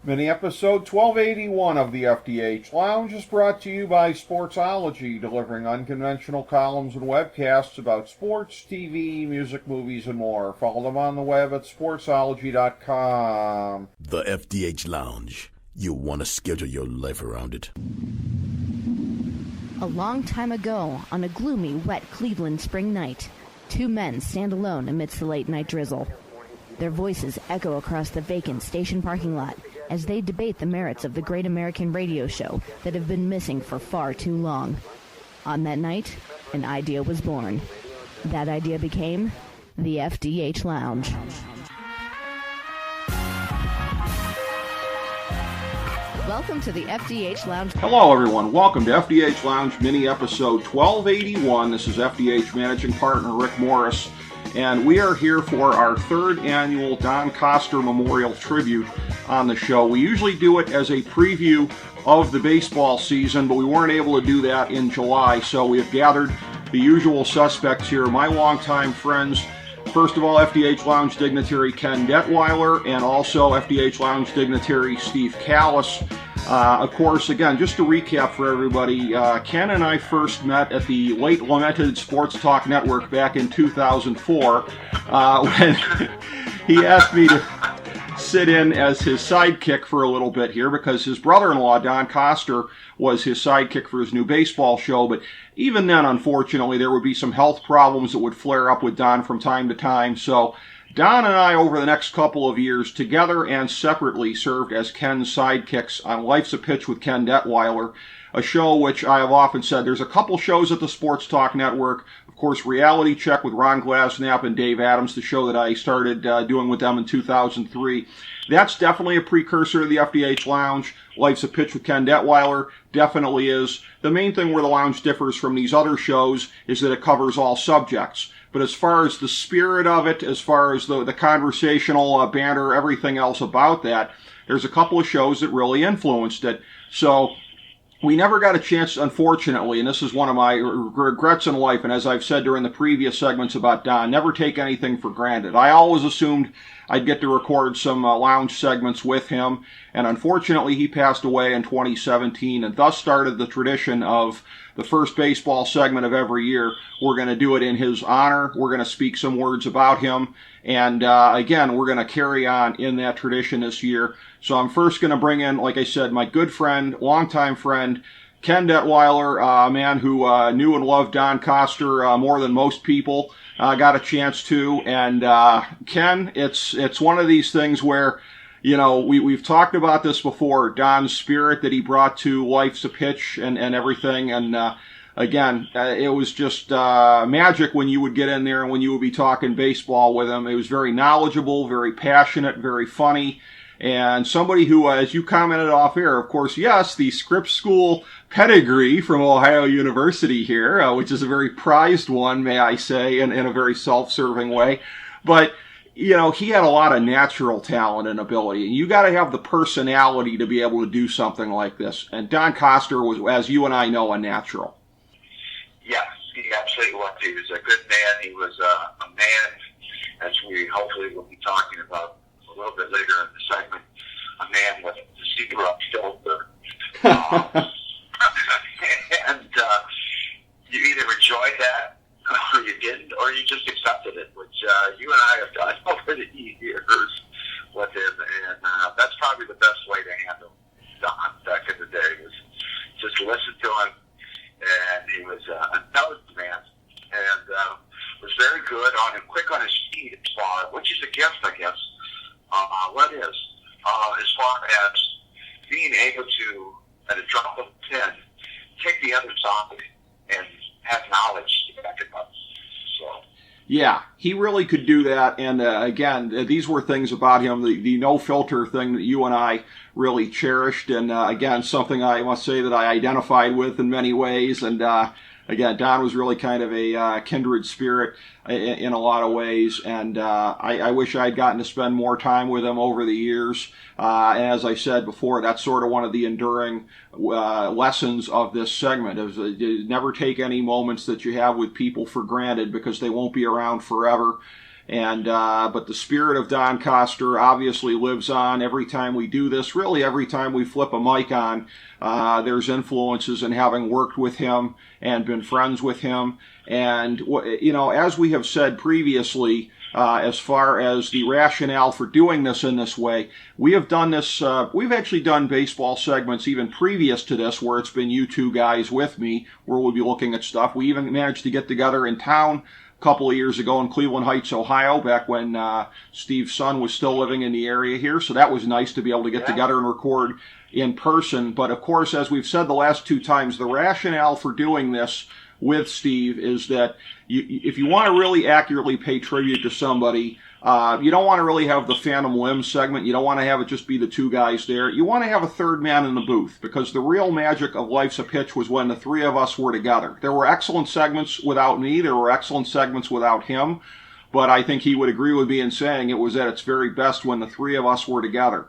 Mini episode 1281 of the FDH Lounge is brought to you by Sportsology, delivering unconventional columns and webcasts about sports, TV, music, movies, and more. Follow them on the web at sportsology.com. The FDH Lounge. You want to schedule your life around it. A long time ago, on a gloomy, wet Cleveland spring night, two men stand alone amidst the late-night drizzle. Their voices echo across the vacant station parking lot as they debate the merits of the great American radio show that have been missing for far too long. On that night, an idea was born. That idea became the FDH Lounge. Welcome to the FDH Lounge. Hello, everyone. Welcome to FDH Lounge mini episode 1281. This is FDH Managing Partner Rick Morris, and we are here for our third annual Don Coster Memorial Tribute on the show. We usually do it as a preview of the baseball season, but we weren't able to do that in July, so we have gathered the usual suspects here, my longtime friends. First of all, FDH Lounge dignitary Ken Detweiler, and also FDH Lounge dignitary Steve Callis. Of course, again, just to recap for everybody, Ken and I first met at the late lamented Sports Talk Network back in 2004 when he asked me to sit in as his sidekick for a little bit here because his brother-in-law, Don Coster, was his sidekick for his new baseball show. But even then, unfortunately, there would be some health problems that would flare up with Don from time to time. So Don and I, over the next couple of years, together and separately, served as Ken's sidekicks on Life's a Pitch with Ken Detweiler, a show which I have often said there's a couple shows at the Sports Talk Network. Of course, Reality Check with Ron Glasnap and Dave Adams, the show that I started doing with them in 2003. That's definitely a precursor to the FDH Lounge. Life's a Pitch with Ken Detweiler definitely is. The main thing where the Lounge differs from these other shows is that it covers all subjects. But as far as the spirit of it, as far as the conversational banter, everything else about that, there's a couple of shows that really influenced it. So we never got a chance, unfortunately, and this is one of my regrets in life, and as I've said during the previous segments about Don, never take anything for granted. I always assumed I'd get to record some lounge segments with him, and unfortunately he passed away in 2017, and thus started the tradition of the first baseball segment of every year. We're going to do it in his honor. We're going to speak some words about him, and again, we're going to carry on in that tradition this year. So I'm first going to bring in, like I said, my good friend, longtime friend, Ken Detweiler, a man who knew and loved Don Coster more than most people got a chance to. And Ken, it's one of these things where, you know, we've talked about this before, Don's spirit that he brought to Life's a Pitch and everything. And again, it was just magic when you would get in there and when you would be talking baseball with him. It was very knowledgeable, very passionate, very funny. And somebody who, as you commented off air, of course, yes, the Scripps School pedigree from Ohio University here, which is a very prized one, may I say, in a very self-serving way. But, you know, he had a lot of natural talent and ability. You got to have the personality to be able to do something like this. And Don Coster was, as you and I know, a natural. Yes, he absolutely was. He was a good man. He was a man, as we hopefully will be talking about a little bit later in the segment, a man with zero filter. And you either enjoyed that, or you didn't, or you just accepted it, which you and I have done over the years with him. And that's probably the best way to handle Don back in the day, was just listen to him. And he was an intelligent man, and was very good on him, quick on his feet, which is a gift, I guess. What is, as far as being able to, at a drop of a pen, take the other side and have knowledge to back it up. So. Yeah, he really could do that. And again, these were things about him, the no-filter thing that you and I really cherished. And again, something I must say that I identified with in many ways. And again, Don was really kind of a kindred spirit in a lot of ways, and I wish I'd gotten to spend more time with him over the years. And as I said before, that's sort of one of the enduring lessons of this segment, is never take any moments that you have with people for granted, because they won't be around forever. And but the spirit of Don Coster obviously lives on every time we do this. Really, every time we flip a mic on, there's influences in having worked with him and been friends with him. And as we have said previously, as far as the rationale for doing this in this way, we have done this. We've actually done baseball segments even previous to this, where it's been you two guys with me, where we'll be looking at stuff. We even managed to get together in town couple of years ago in Cleveland Heights, Ohio, back when Steve's son was still living in the area here. So that was nice to be able to get together and record in person. But of course, as we've said the last two times, the rationale for doing this with Steve is that if you want to really accurately pay tribute to somebody, you don't want to really have the Phantom Limb segment. You don't want to have it just be the two guys there. You want to have a third man in the booth, because the real magic of Life's a Pitch was when the three of us were together. There were excellent segments without me. There were excellent segments without him. But I think he would agree with me in saying it was at its very best when the three of us were together.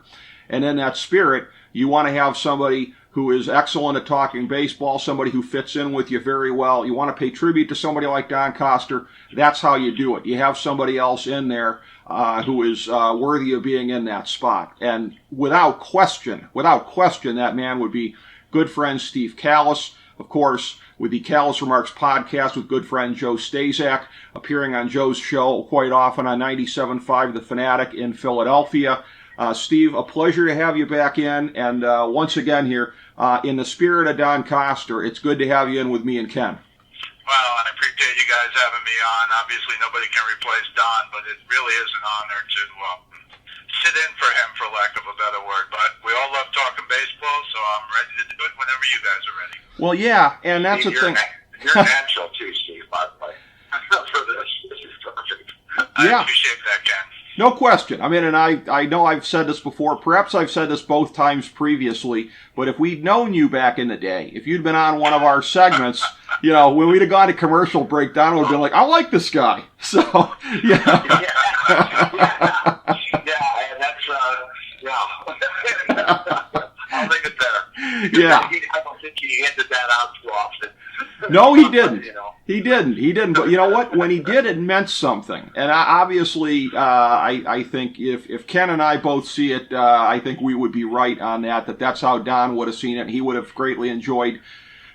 And in that spirit, you want to have somebody who is excellent at talking baseball, somebody who fits in with you very well. You want to pay tribute to somebody like Don Coster. That's how you do it. You have somebody else in there who is worthy of being in that spot. And without question, that man would be good friend Steve Callis, of course, with the Callis Remarks podcast with good friend Joe Stazak, appearing on Joe's show quite often on 97.5 The Fanatic in Philadelphia. Steve, a pleasure to have you back in. And once again here, in the spirit of Don Coster, it's good to have you in with me and Ken. Well, I appreciate you guys having me on. Obviously, nobody can replace Don, but it really is an honor to sit in for him, for lack of a better word. But we all love talking baseball, so I'm ready to do it whenever you guys are ready. Well, yeah, and that's the thing. You're natural too, Steve, by the way. For this is perfect. I appreciate that, Ken. No question. I mean, and I know I've said this before. Perhaps I've said this both times previously. But if we'd known you back in the day, if you'd been on one of our segments, when we'd have gone to commercial break, Don would have been like, I like this guy. So, yeah. And that's, I'll leave it there. Yeah. I don't think he handed that out too often. No, he didn't. He didn't. But you know what? When he did, it meant something. And obviously, I think if Ken and I both see it, I think we would be right on that that's how Don would have seen it. He would have greatly enjoyed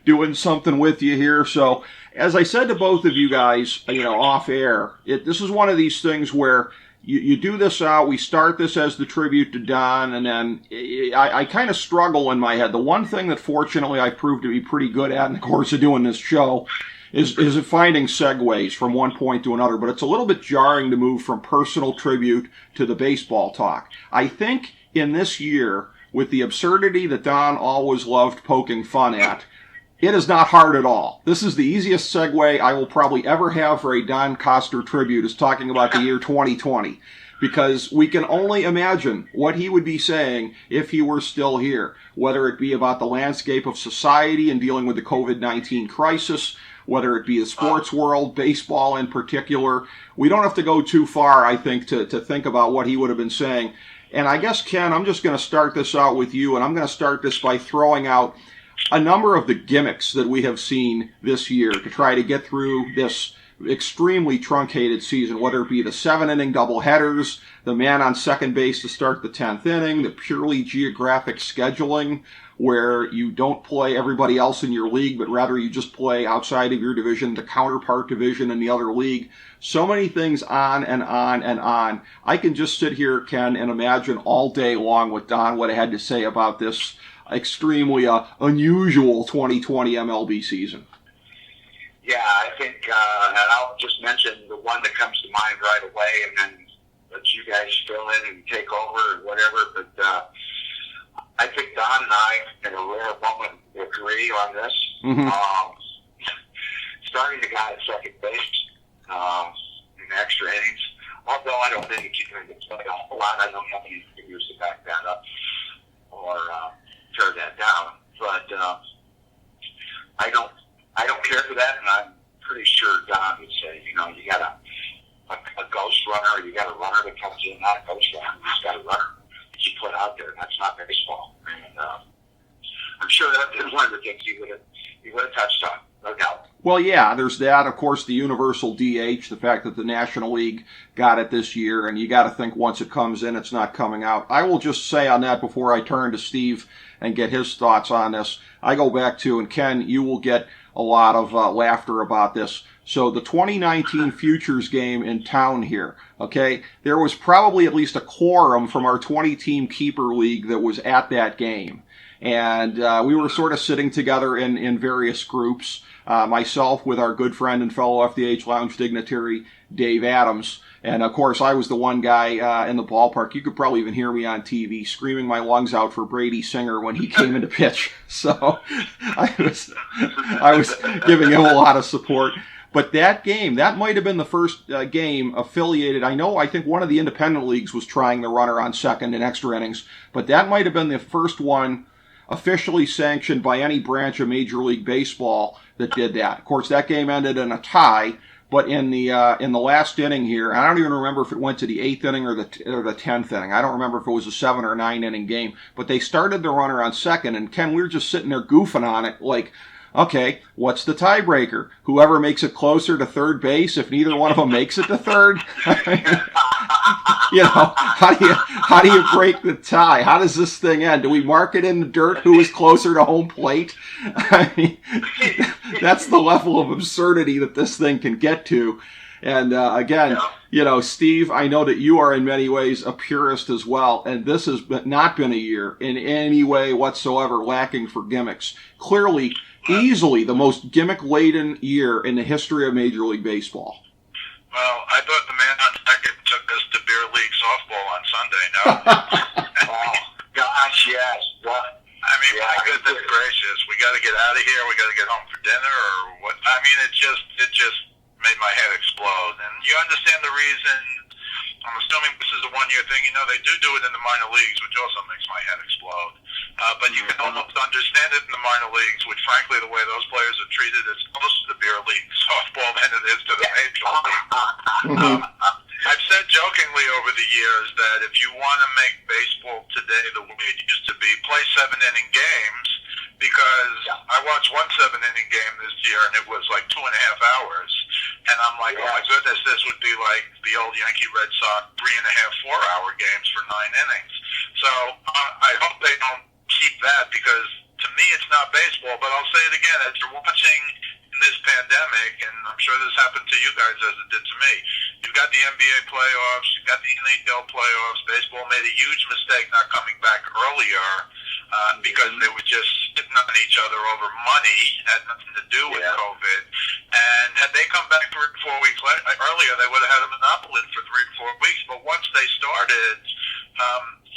doing something with you here. So, as I said to both of you guys, off air, this is one of these things where you do this out, we start this as the tribute to Don, and then I kind of struggle in my head. The one thing that fortunately I proved to be pretty good at in the course of doing this show is finding segues from one point to another, but it's a little bit jarring to move from personal tribute to the baseball talk. I think in this year, with the absurdity that Don always loved poking fun at, it is not hard at all. This is the easiest segue I will probably ever have for a Don Coster tribute, is talking about the year 2020. Because we can only imagine what he would be saying if he were still here, whether it be about the landscape of society and dealing with the COVID-19 crisis, whether it be the sports world, baseball in particular. We don't have to go too far, I think, to think about what he would have been saying. And I guess, Ken, I'm just going to start this out with you, and I'm going to start this by throwing out a number of the gimmicks that we have seen this year to try to get through this extremely truncated season, whether it be the 7-inning doubleheaders, the man on second base to start the 10th inning, the purely geographic scheduling where you don't play everybody else in your league, but rather you just play outside of your division, the counterpart division in the other league. So many things on and on and on. I can just sit here, Ken, and imagine all day long what Don would have had to say about this extremely unusual 2020 MLB season. Yeah, I think, and I'll just mention the one that comes to mind right away, and then let you guys fill in and take over or whatever. But I think Don and I, in a rare moment, agree on this. Mm-hmm. Starting the guy at second base in extra innings, although I don't think he's going to play a whole lot. I don't have any figures to back that up or tear that down. But I don't care for that, and I'm pretty sure Don would say, you got a ghost runner, or you got a runner that comes in, not a ghost runner, you just got a runner that you put out there, and that's not baseball. And I'm sure that is one of the things he would have touched on, no doubt. Well, yeah, there's that. Of course, the universal DH, the fact that the National League got it this year, and you got to think once it comes in, it's not coming out. I will just say on that before I turn to Steve and get his thoughts on this. I go back to, and Ken, you will get a lot of laughter about this. So the 2019 Futures game in town here, okay, there was probably at least a quorum from our 20-team keeper league that was at that game. And we were sort of sitting together in various groups, myself with our good friend and fellow FDH Lounge dignitary, Dave Adams. And, of course, I was the one guy in the ballpark. You could probably even hear me on TV screaming my lungs out for Brady Singer when he came into pitch. So I was giving him a lot of support. But that game, that might have been the first game affiliated. I think one of the independent leagues was trying the runner on second in extra innings. But that might have been the first one officially sanctioned by any branch of Major League Baseball that did that. Of course, that game ended in a tie. But in the last inning here, I don't even remember if it went to the 8th inning or the 10th inning. I don't remember if it was a 7 or 9 inning game. But they started the runner on second, and Ken, we were just sitting there goofing on it, like, okay, what's the tiebreaker? Whoever makes it closer to third base, if neither one of them makes it to third, you know, how do you break the tie? How does this thing end? Do we mark it in the dirt? Who is closer to home plate? I mean, that's the level of absurdity that this thing can get to. And again, you know, Steve, I know that you are in many ways a purist as well, and this has not been a year in any way whatsoever lacking for gimmicks. Clearly, easily the most gimmick-laden year in the history of Major League Baseball. Well, I thought the man on second took us to beer league softball on Sunday. No? Oh, gosh, yes. What? I mean, my goodness gracious, we got to get out of here. We got to get home for dinner, or what? I mean, it just made my head explode. And you understand the reason. I'm assuming this is a one-year thing. You know, they do it in the minor leagues, which also makes my head explode. But you can almost understand it in the minor leagues, which, frankly, the way those players are treated is closer to beer league softball than it is to the major league. I've said jokingly over the years that if you want to make baseball today the way it used to be, play 7-inning games, because I watched one 7-inning game this year, and it was like 2.5 hours. And I'm like, oh my goodness, this would be like the old Yankee Red Sox 3.5, 4-hour games for 9 innings. So I hope they don't keep that, because to me it's not baseball. But I'll say it again, as you're watching in this pandemic, and I'm sure this happened to you guys as it did to me, you've got the NBA playoffs, you've got the NHL playoffs. Baseball made a huge mistake not coming back earlier because they were just sitting on each other over money. It had nothing to do with COVID. And had they come back 3 or 4 weeks earlier, they would have had a monopoly for 3 or 4 weeks. But once they started,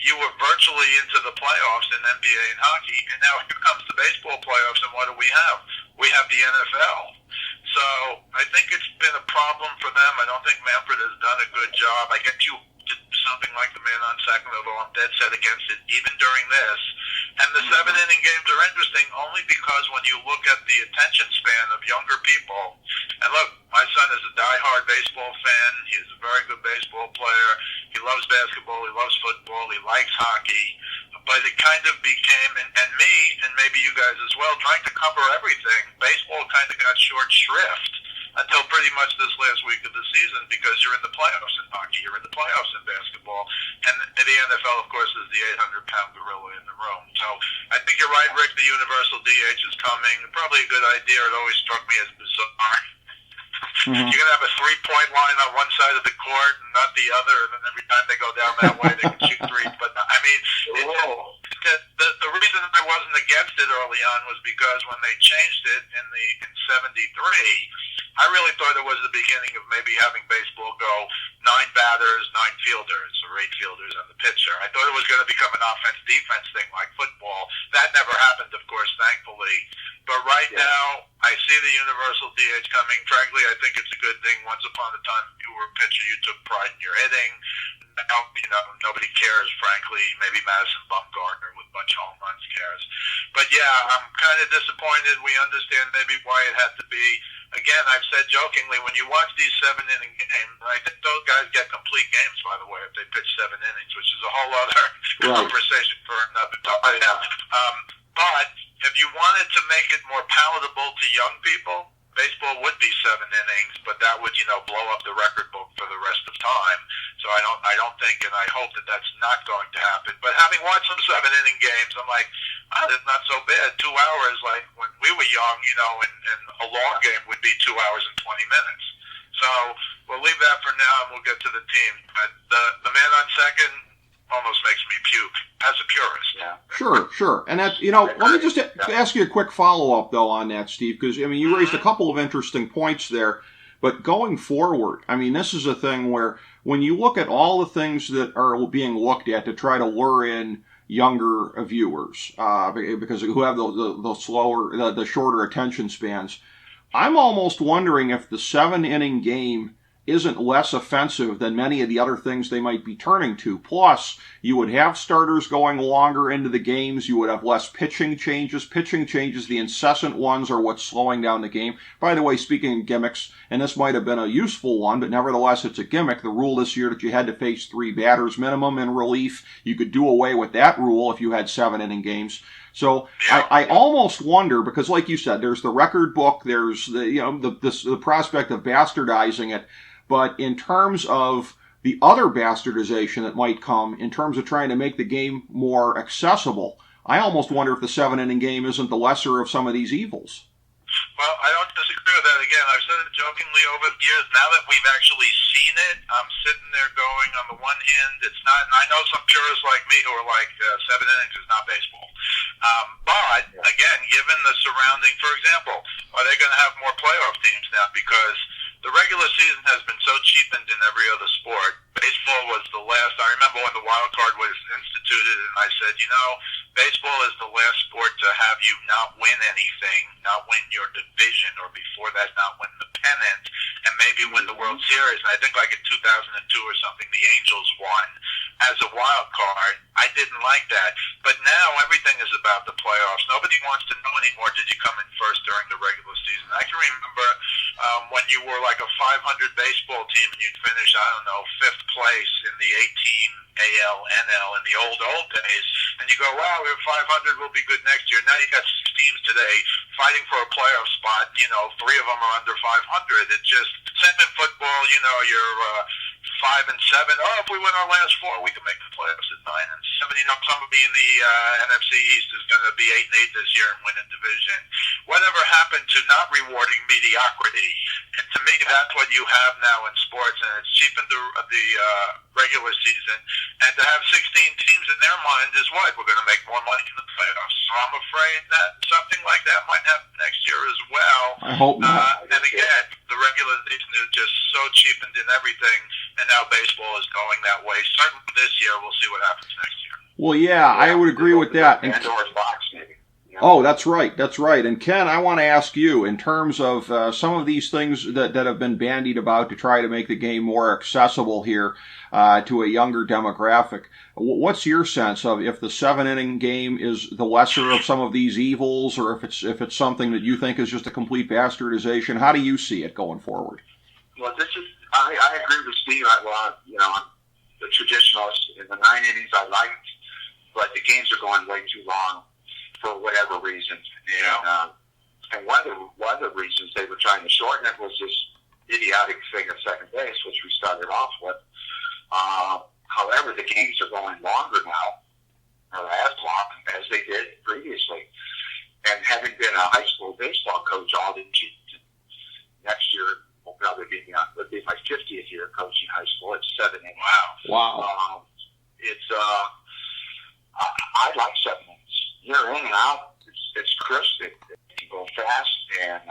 you were virtually into the playoffs in NBA and hockey. And now here comes the baseball playoffs, and what do we have? We have the NFL. So I think it's been a problem for them. I don't think Manfred has done a good job. I get you did something like the man on second, although I'm dead set against it, even during this. And the 7-inning games are interesting only because when you look at the attention span of younger people, and look, my son is a diehard baseball fan. He's a very good baseball player. He loves basketball. He loves football. He likes hockey. But it kind of became, and me, and maybe you guys as well, trying to cover everything. Baseball kind of got short shrift until pretty much this last week of the season, because you're in the playoffs in hockey, you're in the playoffs in basketball, and the NFL, of course, is the 800-pound gorilla in the room. So I think you're right, Rick, the universal DH is coming. Probably a good idea. It always struck me as bizarre. You're going to have a 3-point line on one side of the court and not the other, and then every time they go down that way, they can shoot threes. But, I mean, the reason I wasn't against it early on was because when they changed it in 73, I really thought it was the beginning of maybe having baseball go 9 batters, 9 fielders, or 8 fielders and the pitcher. I thought it was going to become an offense-defense thing like football. That never happened, of course, thankfully. But right now, I see the universal DH coming. Frankly, I think it's a good thing. Once upon a time, you were a pitcher, you took pride in your hitting. Now, nobody cares, frankly. Maybe Madison Bumgarner with a bunch of home runs cares. But yeah, I'm kind of disappointed. We understand maybe why it had to be. Again, I've said jokingly, when you watch these 7-inning games, I think those guys get complete games, by the way, if they pitch 7 innings, which is a whole other conversation for another time. But if you wanted to make it more palatable to young people, baseball would be 7 innings, but that would, blow up the record book for the rest of time. So I don't think, and I hope that that's not going to happen. But having watched some 7-inning games, I'm like, that's not so bad. 2 hours, like when we were young, and a long game would be 2 hours and 20 minutes. So we'll leave that for now, and we'll get to the team. The man on second almost makes me puke as a purist. Yeah. Sure. And that, let me just ask you a quick follow-up, though, on that, Steve, because, you raised a couple of interesting points there. But going forward, this is a thing where when you look at all the things that are being looked at to try to lure in younger viewers, because who have the shorter attention spans, I'm almost wondering if the 7-inning game isn't less offensive than many of the other things they might be turning to. Plus, you would have starters going longer into the games. You would have less pitching changes. Pitching changes, the incessant ones, are what's slowing down the game. By the way, speaking of gimmicks, and this might have been a useful one, but nevertheless it's a gimmick, the rule this year that you had to face 3 batters minimum in relief, you could do away with that rule if you had 7-inning games. So I almost wonder, because like you said, there's the record book, there's the prospect of bastardizing it, but in terms of the other bastardization that might come, in terms of trying to make the game more accessible, I almost wonder if the 7-inning game isn't the lesser of some of these evils. Well, I don't disagree with that. Again, I've said it jokingly over the years. Now that we've actually seen it, I'm sitting there going, on the one hand, it's not, and I know some purists like me who are like, 7 innings is not baseball. But, again, given the surrounding, for example, are they going to have more playoff teams now? Because the regular season has been so cheapened in every other sport. Baseball was the last. I remember when the wild card was instituted, and I said, baseball is the last sport to have you not win anything, not win your division, or before that, not win the pennant, and maybe win the World Series. And I think like in 2002 or something, the Angels won as a wild card. I didn't like that. But now everything is about the playoffs. Nobody wants to know anymore, did you come in first during the regular season? I can remember when you were like a 500 baseball team and you'd finish, 5th place in the 18 AL, NL in the old days, and you go, wow, we're 500, we'll be good next year. Now you got 6 teams today fighting for a playoff spot, 3 of them are under 500. It's just, same in football, you're 5 and 7. Oh, if we win our last 4, we can make the playoffs at 9 and 7. Somebody in the NFC East is going to be 8 and 8 this year and win a division. Whatever happened to not rewarding mediocrity? And to me, that's what you have now in sports, and it's cheapened the regular season. And to have 16 teams in their mind is what? We're going to make more money in the playoffs. So I'm afraid that something like that might happen next year as well. I hope not. And again, the regular season is just so cheapened in everything, and now baseball is going that way. Certainly this year, we'll see what happens next year. Well, yeah, I would agree with that. Pandora's box, maybe. Oh, that's right. And Ken, I want to ask you, in terms of some of these things that have been bandied about to try to make the game more accessible here to a younger demographic, what's your sense of if the 7-inning game is the lesser of some of these evils, or if it's something that you think is just a complete bastardization? How do you see it going forward? Well, I agree with Steve. I'm the traditionalist. In the 9 innings, I liked, but the games are going way too long for whatever reason. And one of the reasons they were trying to shorten it was this idiotic thing at second base, which we started off with. However, the games are going longer now, or as long as they did previously. And having been a high school baseball coach all the next year will probably be my 50th year coaching high school. It's 7 innings. Wow. I like 7 innings. You're in and out. It's crisp. It can go fast, and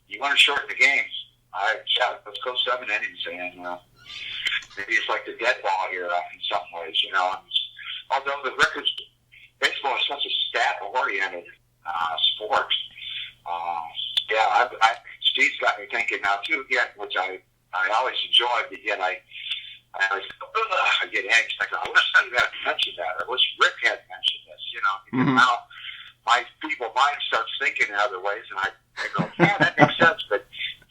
you want to shorten the games. Let's go 7 innings, and maybe it's like the dead ball era in some ways. Although the records, baseball is such a stat-oriented sport. Steve's got me thinking now too. Which I always enjoy, but yet I get angst. I go, I wish somebody had mentioned that, or I wish Rick had mentioned this. Because now my feeble mind starts thinking in other ways, and I go, yeah, that makes sense. But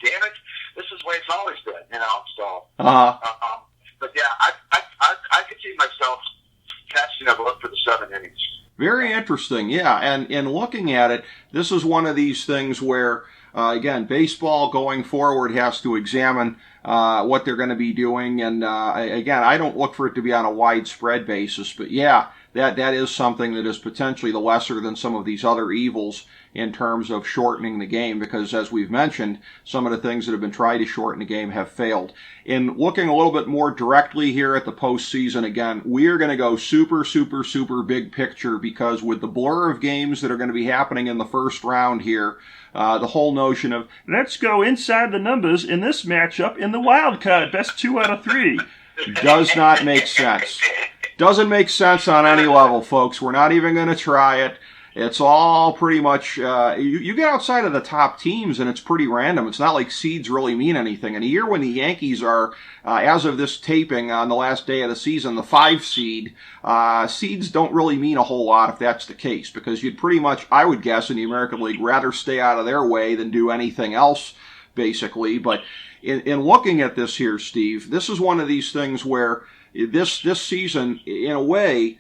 damn it, this is the way it's always been. So. But yeah, I could see myself casting a vote for the 7 innings. Very interesting, yeah. And in looking at it, this is one of these things where again, baseball going forward has to examine what they're going to be doing. And again, I don't look for it to be on a widespread basis, but yeah, that is something that is potentially the lesser than some of these other evils in terms of shortening the game, because as we've mentioned, some of the things that have been tried to shorten the game have failed. In looking a little bit more directly here at the postseason, again, we are going to go super, super, super big picture, because with the blur of games that are going to be happening in the first round here, the whole notion of let's go inside the numbers in this matchup in the wild card, best 2 out of 3, does not make sense. Doesn't make sense on any level, folks. We're not even going to try it. It's all pretty much, you get outside of the top teams and it's pretty random. It's not like seeds really mean anything. In a year when the Yankees are, as of this taping on the last day of the season, the 5 seed, seeds don't really mean a whole lot if that's the case, because you'd pretty much, I would guess, in the American League, rather stay out of their way than do anything else, basically. But in looking at this here, Steve, this is one of these things where this season, in a way,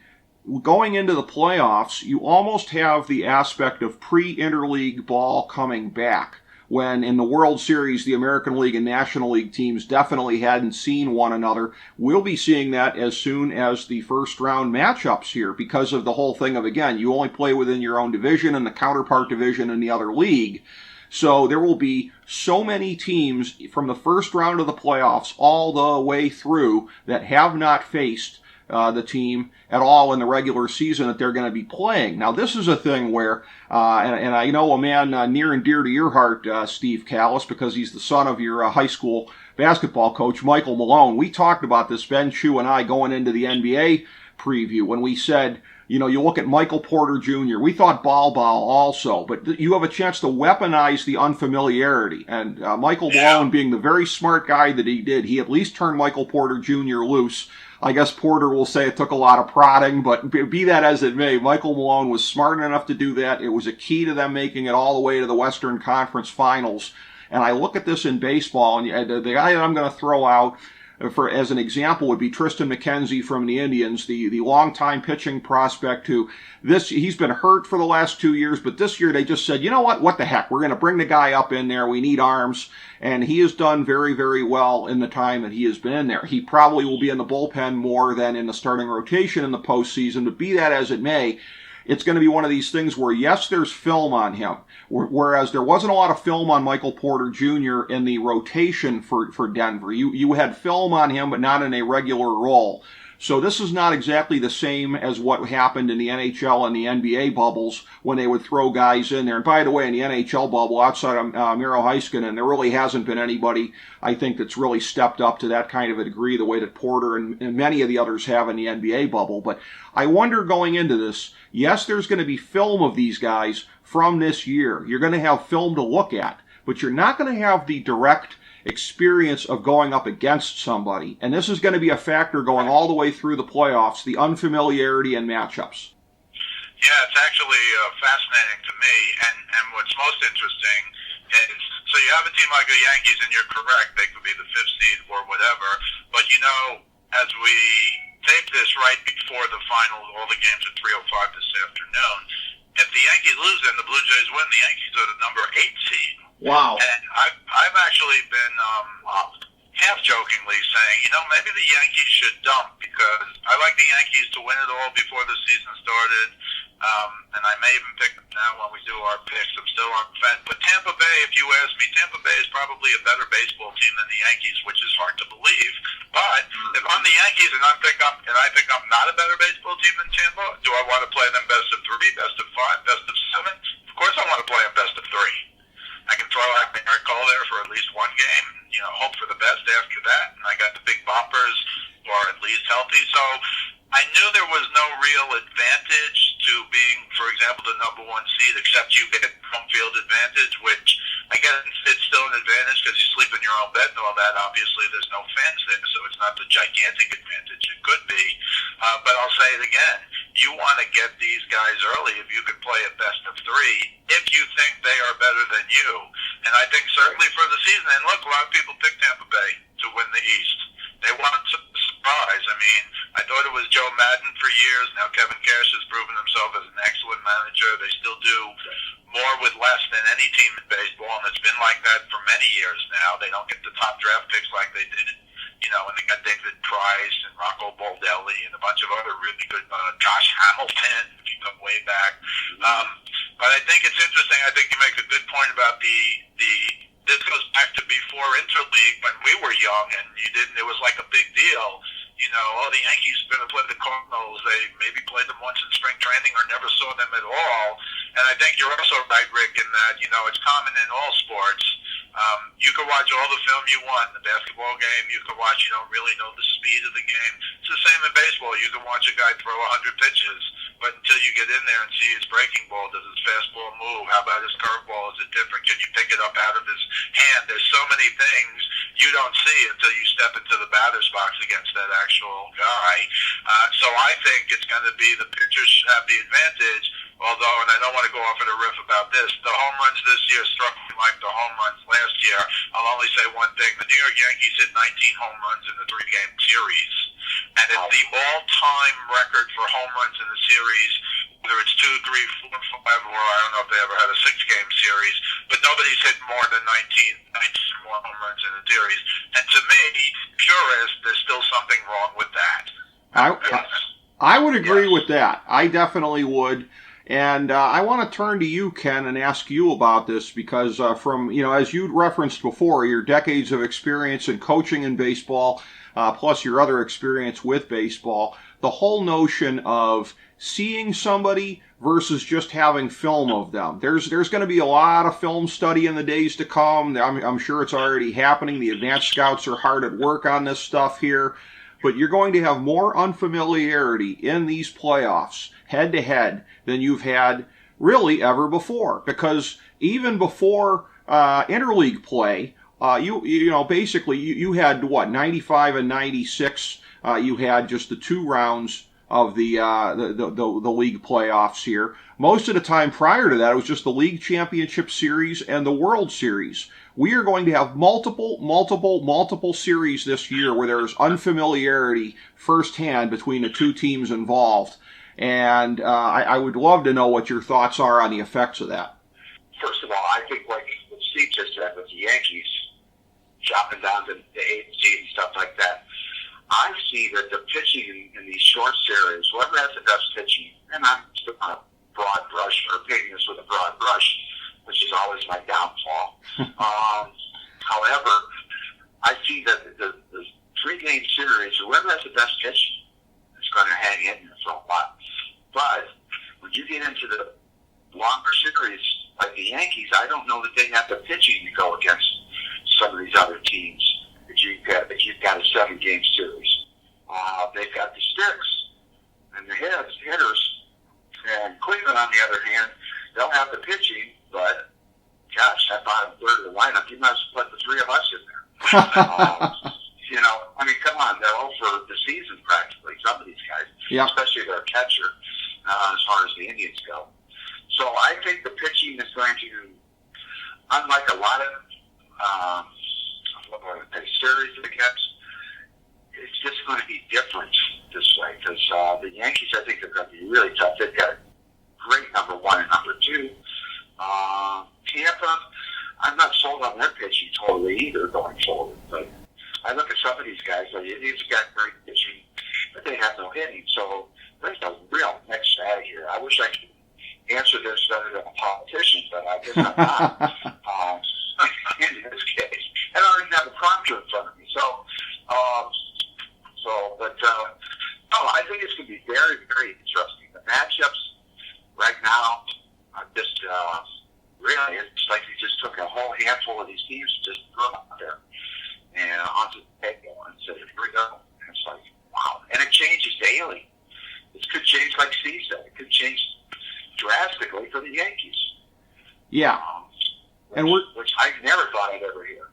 going into the playoffs, you almost have the aspect of pre-interleague ball coming back, when in the World Series, the American League and National League teams definitely hadn't seen one another. We'll be seeing that as soon as the first round matchups here, because of the whole thing of, again, you only play within your own division and the counterpart division in the other league. So there will be so many teams from the first round of the playoffs all the way through that have not faced the team at all in the regular season that they're going to be playing. Now, this is a thing where, and I know a man near and dear to your heart, Steve Callis, because he's the son of your high school basketball coach, Michael Malone. We talked about this, Ben Chu and I, going into the NBA preview, when we said, you know, you look at Michael Porter Jr., we thought Ball also, but you have a chance to weaponize the unfamiliarity. And Michael Malone, being the very smart guy that he did, he at least turned Michael Porter Jr. loose. I guess Porter will say it took a lot of prodding, but be that as it may, Michael Malone was smart enough to do that. It was a key to them making it all the way to the Western Conference Finals. And I look at this in baseball, and the guy that I'm going to throw out for as an example would be Tristan McKenzie from the Indians, the longtime pitching prospect who he's been hurt for the last 2 years, but this year they just said, you know what the heck, we're going to bring the guy up in there, we need arms, and he has done very, very well in the time that he has been in there. He probably will be in the bullpen more than in the starting rotation in the postseason, but be that as it may, it's going to be one of these things where, yes, there's film on him, whereas there wasn't a lot of film on Michael Porter Jr. in the rotation for Denver. You had film on him, but not in a regular role. So this is not exactly the same as what happened in the NHL and the NBA bubbles when they would throw guys in there. And by the way, in the NHL bubble, outside of Miro Heiskanen, there really hasn't been anybody, I think, that's really stepped up to that kind of a degree the way that Porter and many of the others have in the NBA bubble. But I wonder going into this, yes, there's going to be film of these guys from this year. You're going to have film to look at, but you're not going to have the direct experience of going up against somebody. And this is going to be a factor going all the way through the playoffs, the unfamiliarity and matchups. Yeah, it's actually fascinating to me. And what's most interesting is, so you have a team like the Yankees, and you're correct, they could be the 5th seed or whatever. But, you know, as we tape this right before the final, all the games at 3:05 this afternoon, if the Yankees lose and the Blue Jays win, the Yankees are the number 8 seed. Wow. And I've actually been half-jokingly saying, you know, maybe the Yankees should dump, because I like the Yankees to win it all before the season started. And I may even pick them now when we do our picks. I'm still on the fence. But Tampa Bay, if you ask me, Tampa Bay is probably a better baseball team than the Yankees, which is hard to believe. But if I'm the Yankees and I pick up not a better baseball team than Tampa, do I want to play them best of 3, best of 5, best of 7? Of course I want to play them best of 3. I can throw out Eric Cole there for at least one game, you know, hope for the best after that. And I got the big bumpers who are at least healthy. So I knew there was no real advantage to being, for example, the number 1 seed, except you get home field advantage, which I guess it's still an advantage because you sleep in your own bed and all that. Obviously, there's no fans there, so it's not the gigantic advantage it could be. But I'll say it again. You want to get these guys early if you can play a best of 3, if you think they are better than you. And I think certainly for the season, and look, a lot of people pick Tampa Bay to win the East. They wanted to surprise. I mean, I thought it was Joe Madden for years. Now Kevin Cash has proven himself as an excellent manager. They still do more more with less than any team in baseball, and it's been like that for many years now. They don't get the top draft picks like they did, when they got David Price and Rocco Baldelli and a bunch of other really good, Josh Hamilton, if you go way back. But I think it's interesting. I think you make a good point about this goes back to before Interleague when we were young, and it was like a big deal. The Yankees are going to play the Cardinals. They maybe played them once in spring training or never saw them at all. And I think you're also right, Rick, in that, it's common in all sports. You can watch all the film you want. The basketball game, you can watch, you don't really know the speed of the game. It's the same in baseball. You can watch a guy throw 100 pitches, but until you get in there and see his breaking ball, does his fastball move? How about his curveball? Is it different? Can you pick it up out of his hand? There's so many things you don't see until you step into the batter's box against that actual guy. So I think it's going to be the pitchers have the advantage, although, and I don't want to go off at a riff about this, the home runs this year struck me like the home runs last year. I'll only say one thing. The New York Yankees hit 19 home runs in the 3-game series, and it's the all-time record for home runs in the series, whether it's 2, 3, 4, 5, or I don't know if they ever had a 6-game series, but nobody's hit more than 19 more home runs in the series. And to me, purist, there's still something wrong with that. I would agree with that. I definitely would. And I want to turn to you, Ken, and ask you about this because from, as you referenced before, your decades of experience in coaching in baseball, plus your other experience with baseball, the whole notion of seeing somebody versus just having film of them. There's going to be a lot of film study in the days to come. I'm sure it's already happening. The advanced scouts are hard at work on this stuff here. But you're going to have more unfamiliarity in these playoffs, head-to-head, than you've had really ever before. Because even before interleague play, you had, 95 and 96, you had just the 2 rounds of the league playoffs here. Most of the time prior to that, it was just the League Championship Series and the World Series. We are going to have multiple series this year where there's unfamiliarity firsthand between the 2 teams involved. And I would love to know what your thoughts are on the effects of that. First of all, I think like what Steve just said with the Yankees dropping down to the 8th seed and stuff like that, I see that the pitching in these short series, whoever has the best pitching, and I'm still on a broad brush or painting this with a broad brush, which is always my downfall. However, I see that the 3-game series, whoever has the best pitch is going to hang in there for a while. But when you get into the longer series like the Yankees, I don't know that they have the pitching to go against some of these other teams that you've got a 7-game series. They've got the sticks and the hitters. And Cleveland, on the other hand, they'll have the pitching, but gosh, that bottom third of the lineup, you might as well put the 3 of us in there. Come on, they're all for the season practically, some of these guys, especially their catcher, as far as the Indians go. So I think the pitching is going to, unlike a lot of series against, it's just going to be different this way because the Yankees, I think, are going to be really tough. They've got a great number 1 and number 2. Tampa, I'm not sold on their pitching totally either going forward, but I look at some of these guys, the Indians got great pitching, but they have no hitting, so there's a real mix out of here. I wish I could answer this better than a politician, but I guess I'm not. In this case, and I don't even have a prompter in front of me, no, I think it's going to be very, very interesting. The matchups right now are just really, it's like you just took a whole handful of these teams and just threw them out there and onto the table and said, here we go. And it's like, wow. And it changes daily. This could change, like Steve said. It could change drastically for the Yankees. Yeah. Which I never thought I'd ever hear.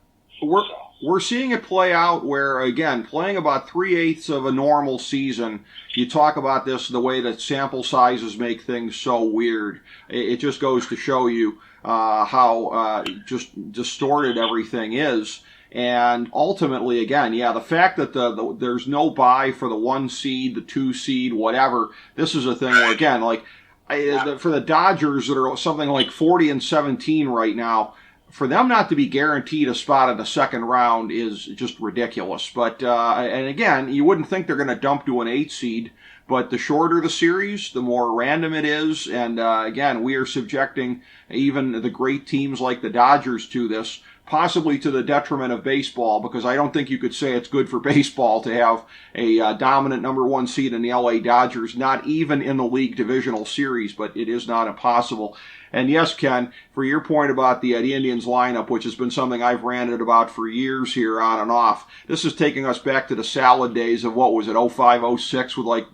We're seeing it play out where, again, playing about 3/8 of a normal season, you talk about this, the way that sample sizes make things so weird. It just goes to show you how just distorted everything is. And ultimately, again, the fact that there's no bye for the 1 seed, the 2 seed, whatever, this is a thing where, again, like, for the Dodgers that are something like 40-17 right now, for them not to be guaranteed a spot in the second round is just ridiculous. But and again, you wouldn't think they're going to dump to an 8 seed, but the shorter the series, the more random it is. And again, we are subjecting even the great teams like the Dodgers to this, possibly to the detriment of baseball, because I don't think you could say it's good for baseball to have a dominant number 1 seed in the LA Dodgers, not even in the league divisional series, but it is not impossible. And yes, Ken, for your point about the Indians lineup, which has been something I've ranted about for years here on and off, this is taking us back to the salad days of, what was it, 05, 06, with like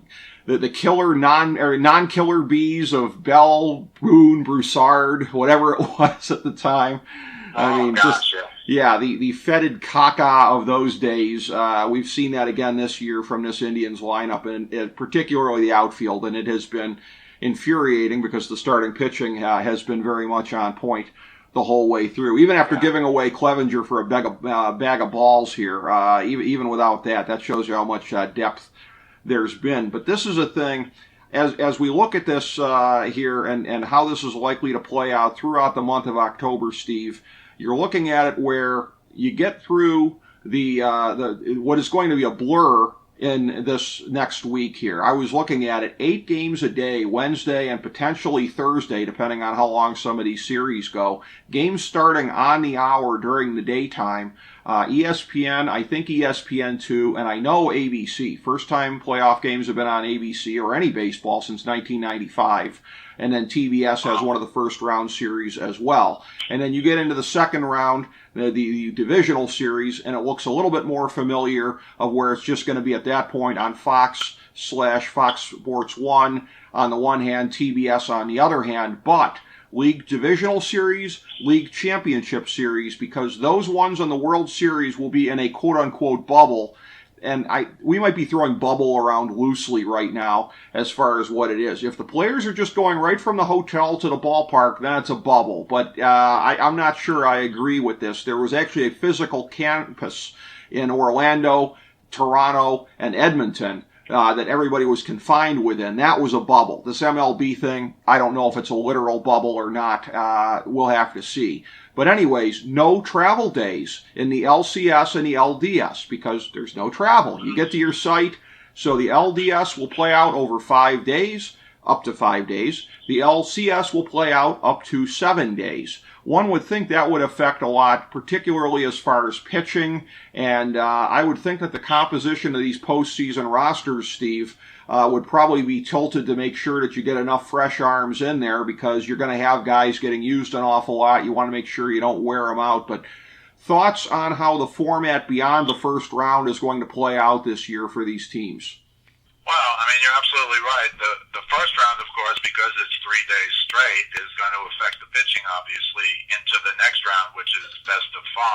the killer non-killer bees of Bell, Boone, Broussard, whatever it was at the time. I mean, the fetid caca of those days. We've seen that again this year from this Indians lineup, and particularly the outfield, and it has been infuriating because the starting pitching has been very much on point the whole way through. Even after giving away Clevenger for a bag of balls here, even without that shows you how much depth there's been. But this is a thing, as we look at this here and how this is likely to play out throughout the month of October, Steve, you're looking at it where you get through the what is going to be a blur in this next week here. I was looking at it, 8 games a day, Wednesday and potentially Thursday, depending on how long some of these series go. Games starting on the hour during the daytime. ESPN, I think ESPN2, and I know ABC. First time playoff games have been on ABC or any baseball since 1995. And then TBS has one of the first round series as well. And then you get into the second round, the divisional series, and it looks a little bit more familiar of where it's just going to be at that point on Fox/Fox Sports 1 on the one hand, TBS on the other hand, but League Divisional Series, League Championship Series, because those ones on the World Series will be in a quote-unquote bubble. And we might be throwing bubble around loosely right now as far as what it is. If the players are just going right from the hotel to the ballpark, then it's a bubble. But I'm not sure I agree with this. There was actually a physical campus in Orlando, Toronto, and Edmonton that everybody was confined within. That was a bubble. This MLB thing, I don't know if it's a literal bubble or not. We'll have to see. But anyways, no travel days in the LCS and the LDS because there's no travel. You get to your site, so the LDS will play out over 5 days, up to 5 days. The LCS will play out up to 7 days. One would think that would affect a lot, particularly as far as pitching, and I would think that the composition of these postseason rosters, Steve, would probably be tilted to make sure that you get enough fresh arms in there because you're going to have guys getting used an awful lot. You want to make sure you don't wear them out. But thoughts on how the format beyond the first round is going to play out this year for these teams? Well, I mean, you're absolutely right. The first round, of course, because it's 3 days straight, is going to affect the pitching, obviously, into the next round, which is best of 5.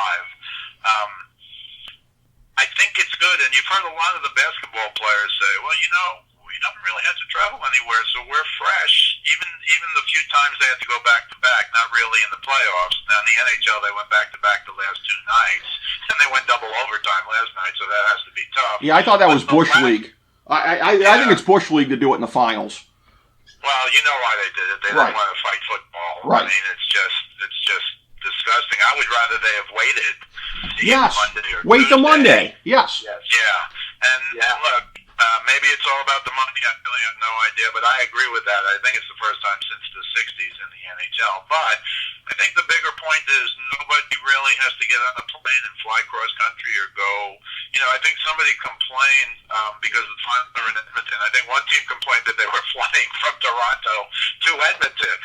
I think it's good, and you've heard a lot of the basketball players say, well, we haven't really had to travel anywhere, so we're fresh. Even the few times they had to go back-to-back, not really in the playoffs. Now, in the NHL, they went back-to-back the last 2 nights, and they went double overtime last night, so that has to be tough. Yeah, I thought that was Bush League. I think it's Bush League to do it in the finals. Well, you know why they did it. They didn't want to fight football. Right. I mean, it's just disgusting. I would rather they have waited. Monday or wait Tuesday. till Monday. Yes. Yeah. And look, maybe it's all about the money. I really have no idea, but I agree with that. I think it's the first time since the 60s in the NHL. But I think the bigger point is nobody really has to get on a plane and fly cross country or go. I think somebody complained because the finals are in Edmonton. I think one team complained that they were flying from Toronto to Edmonton.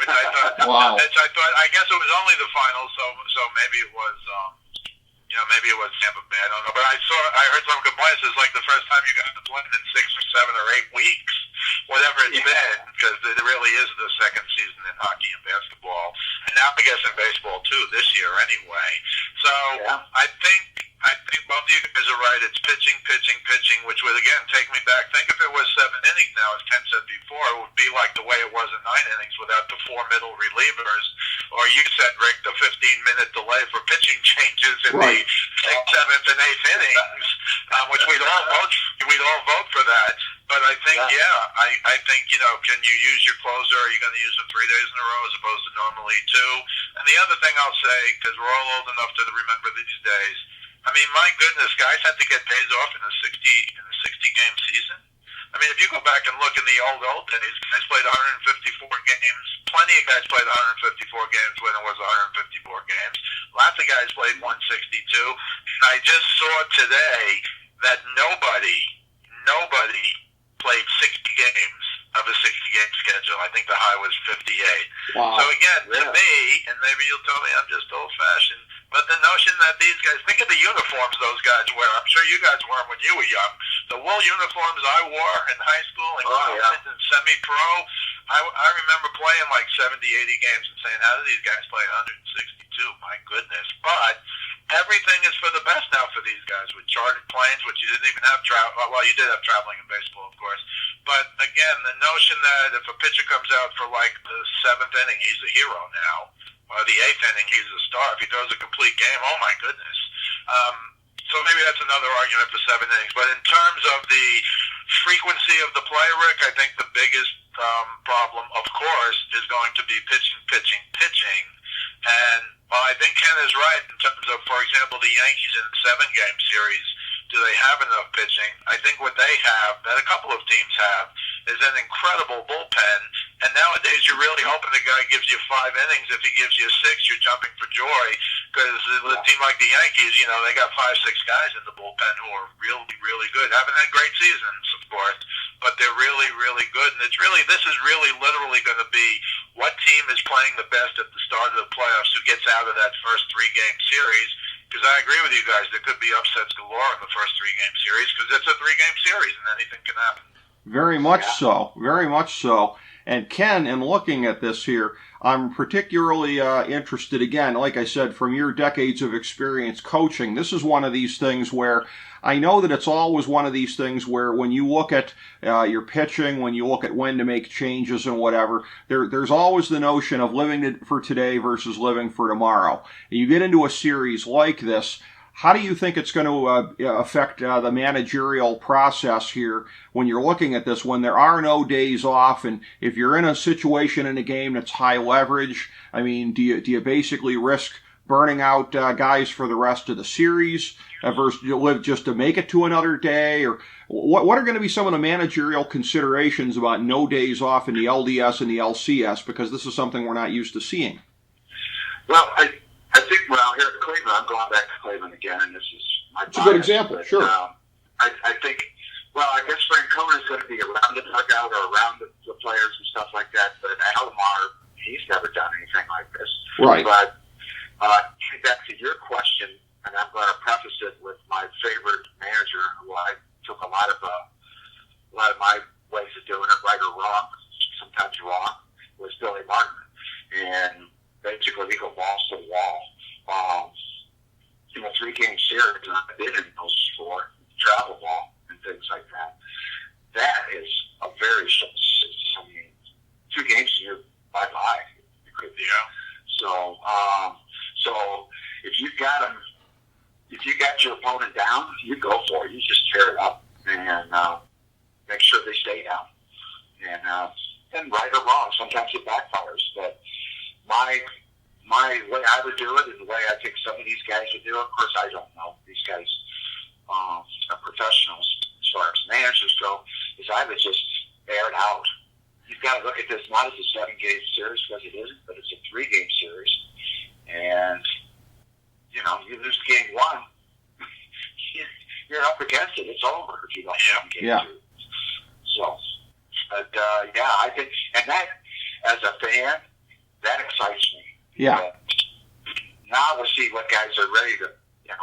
Which I thought, wow. I guess it was only the finals, so maybe it was, maybe it was Tampa Bay. I don't know, but I heard some complaints. It's like the first time you got to play in 6 or 7 or 8 weeks, whatever it's been, because it really is the second season in hockey and basketball, and now I guess in baseball too this year anyway. So I think I think both of you guys are right. It's pitching, which would, again, take me back. Think if it was 7 innings now, as Ken said before, it would be like the way it was in 9 innings without the 4 middle relievers. Or you said, Rick, the 15-minute delay for pitching changes in the 6th, 7th, and 8th innings, which we'd all vote for that. But I think, I think, can you use your closer? Are you going to use them 3 days in a row as opposed to normally 2? And the other thing I'll say, because we're all old enough to remember these days, I mean, my goodness, guys had to get days off in a 60-game season. I mean, if you go back and look in the old days, guys played 154 games. Plenty of guys played 154 games when it was 154 games. Lots of guys played 162. And I just saw today that nobody played 60 games of a 60-game schedule. I think the high was 58. Wow. So again, to me, and maybe you'll tell me I'm just old-fashioned, but the notion that these guys, think of the uniforms those guys wear. I'm sure you guys wore them when you were young. The wool uniforms I wore in high school and college and semi-pro, I remember playing like 70, 80 games and saying, how do these guys play 162? My goodness. But everything is for the best now for these guys with chartered planes, which you didn't even have well, you did have traveling in baseball, of course. But again, the notion that if a pitcher comes out for like the 7th inning, he's a hero now, or the 8th inning, he's a star. If he throws a complete game, oh my goodness. So maybe that's another argument for 7 innings. But in terms of the frequency of the play, Rick, I think the biggest problem, of course, is going to be pitching. And well, I think Ken is right in terms of, for example, the Yankees in a 7-game series. Do they have enough pitching? I think what they have, that a couple of teams have, is an incredible bullpen. And nowadays, you're really hoping the guy gives you 5 innings. If he gives you 6, you're jumping for joy. Because a team like the Yankees, they got 5, 6 guys in the bullpen who are really, really good. Haven't had great seasons, of course, but they're really, really good. And this is really literally going to be what team is playing the best at the start of the playoffs who gets out of that first 3-game series. Because I agree with you guys, there could be upsets galore in the first 3-game series because it's a 3-game series and anything can happen. Very much so. Very much so. And Ken, in looking at this here, I'm particularly interested, again, like I said, from your decades of experience coaching, this is one of these things where I know that it's always one of these things where when you look at your pitching, when you look at when to make changes and whatever, there's always the notion of living for today versus living for tomorrow. And you get into a series like this, how do you think it's going to affect the managerial process here when you're looking at this, when there are no days off, and if you're in a situation in a game that's high leverage? I mean, do you basically risk burning out guys for the rest of the series versus you live just to make it to another day? Or what are going to be some of the managerial considerations about no days off in the LDS and the LCS, because this is something we're not used to seeing? Well, I think, here at Cleveland, I'm going back to Cleveland again, and this is my bias. It's a good example, but, sure. I think, I guess Francona is going to be around the dugout or around the players and stuff like that, but Alomar, he's never done anything like this. Right. But getting back to your question, and I'm going to preface it with my favorite manager, who I took a lot of my ways of doing it, right or wrong, sometimes wrong, was Billy Martin. And basically, we go balls to the wall. 3-game series, and I've been in those before, travel ball and things like that. That is a very short season. 2 games a year, bye-bye. So if you've got them, if you got your opponent down, you go for it. You just tear it up and make sure they stay down. And right or wrong, sometimes it backfires. But my way I would do it and the way I think some of these guys would do it, of course I don't know. These guys are professionals as far as managers go, is I would just air it out. You've got to look at this not as a 7-game series, because it isn't, but it's a 3-game series. And, you lose game 1, you're up against it. It's over if you don't win game 2. So, but, I think, and that, as a fan, that excites me. Yeah. Now we'll see what guys are ready to,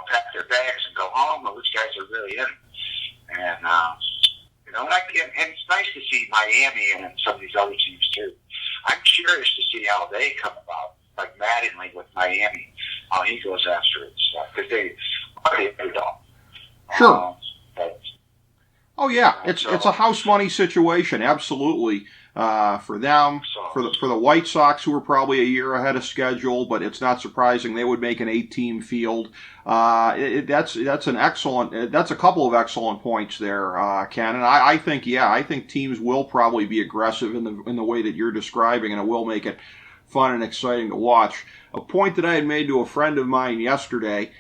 pack their bags and go home, or which guys are really in it. And, and it's nice to see Miami and some of these other teams too. I'm curious to see how they come about, like Mattingly with Miami, how he goes after it and stuff. Because are the underdog. Sure. But, Oh yeah, it's a house money situation, absolutely. For them, for the White Sox, who are probably a year ahead of schedule, but it's not surprising they would make an 8-team field. That's a couple of excellent points there, Ken. And I think teams will probably be aggressive in the way that you're describing, and it will make it fun and exciting to watch. A point that I had made to a friend of mine yesterday,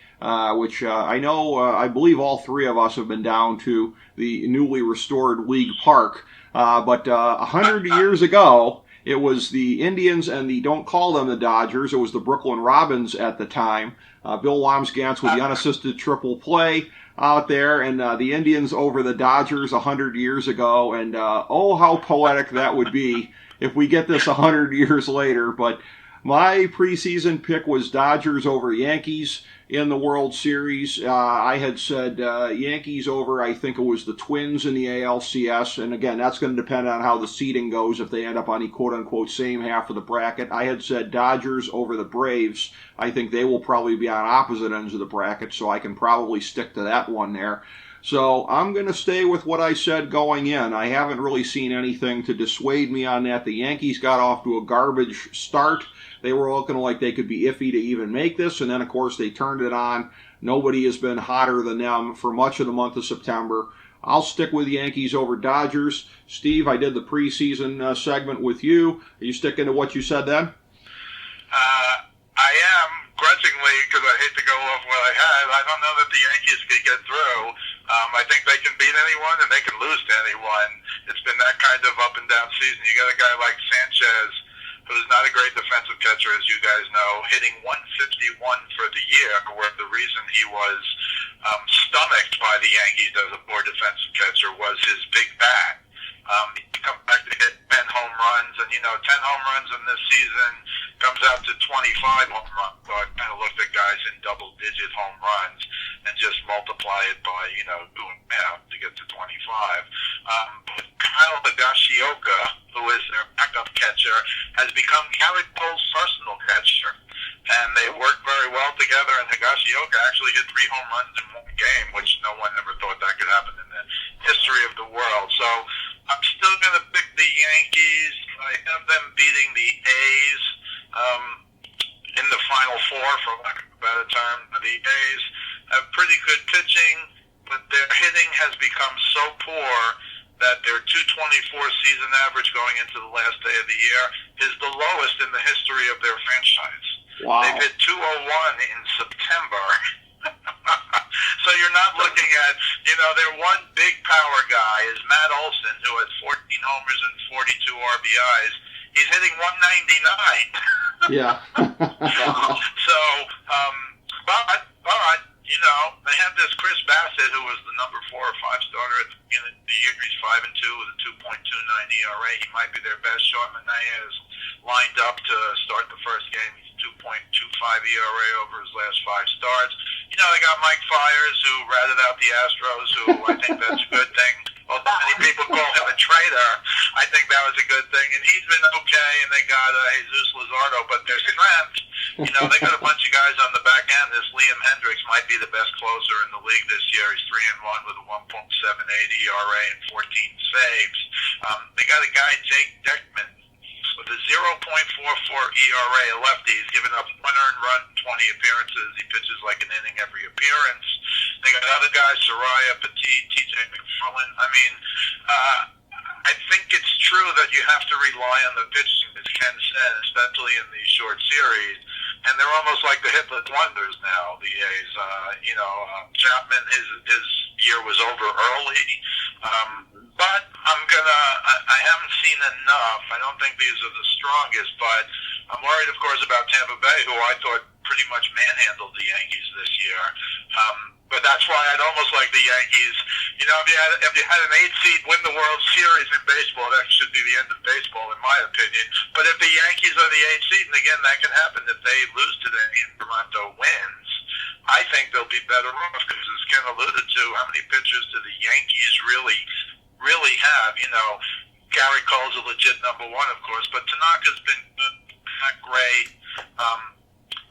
which I believe all three of us have been down to the newly restored League Park. But 100 years ago, it was the Indians and don't call them the Dodgers, it was the Brooklyn Robins at the time. Bill Wambsgans with the unassisted triple play out there, and the Indians over the Dodgers 100 years ago. And oh, how poetic that would be if we get this 100 years later. But my preseason pick was Dodgers over Yankees in the World Series. I had said Yankees over, I think it was the Twins in the ALCS. And again, that's going to depend on how the seeding goes if they end up on the quote-unquote same half of the bracket. I had said Dodgers over the Braves. I think they will probably be on opposite ends of the bracket, so I can probably stick to that one there. So I'm going to stay with what I said going in. I haven't really seen anything to dissuade me on that. The Yankees got off to a garbage start. They were looking like they could be iffy to even make this, and then, of course, they turned it on. Nobody has been hotter than them for much of the month of September. I'll stick with Yankees over Dodgers. Steve, I did the preseason segment with you. Are you sticking to what you said then? I am, grudgingly, because I hate to go off what I had. I don't know that the Yankees could get through. I think they can beat anyone, and they can lose to anyone. It's been that kind of up and down season. You got a guy like Sanchez, who's not a great defensive catcher, as you guys know, hitting 151 for the year, where the reason he was stomached by the Yankees as a poor defensive catcher was his big bat. He comes back to hit 10 home runs, and 10 home runs in this season comes out to 25 home runs. So I kind of looked at guys in double-digit home runs and just multiply it by, doing math to get to 25. But Kyle Higashioka, who is their backup catcher, has become Garrett Cole's personal catcher. And they work very well together, and Higashioka actually hit 3 home runs in one game, which no one ever thought that could happen in the history of the world. So I'm still going to pick the Yankees. I have them beating the A's in the Final Four, for lack of a better term. The A's have pretty good pitching, but their hitting has become so poor that their .224 season average going into the last day of the year is the lowest in the history of their franchise. Wow. They've hit .201 in September. So you're not looking at, their one big power guy is Matt Olson, who has 14 homers and 42 RBIs. He's hitting 199. Yeah. So, but, they have this Chris Bassett, who was the number 4 or 5 starter at the beginning of the year. He's 5-2 with a 2.29 ERA. He might be their best. Sean Manaea is lined up to start the first game. He's 2.25 ERA over his last 5 starts. They got Mike Fiers, who ratted out the Astros, who I think that's a good thing. Although many people call him a traitor, I think that was a good thing. And he's been okay, and they got Jesus Luzardo, but their strength, they got a bunch of guys on the back end. This Liam Hendricks might be the best closer in the league this year. He's 3-1 with a 1.78 ERA and 14 saves. They got a guy, Jake Diekman, with a 0.44 ERA, a lefty. He's given up 1 earned run in 20 appearances. He pitches like an inning every appearance. They got other guys, Soraya Petit, TJ McFarland. I think it's true that you have to rely on the pitching, as Ken said, especially in these short series. And they're almost like the hitless wonders now, the A's. Chapman, his year was over early. But I haven't seen enough. I don't think these are the strongest, but I'm worried, of course, about Tampa Bay, who I thought pretty much manhandled the Yankees this year. But that's why I'd almost like the Yankees. If you had an 8 seed win the World Series in baseball, that should be the end of baseball, in my opinion. But if the Yankees are the 8 seed, and again, that can happen if they lose today and Toronto wins, I think they'll be better off because, as Ken alluded to, how many pitchers do the Yankees really have? Gary Cole's a legit number 1, of course, but Tanaka's been good, not great.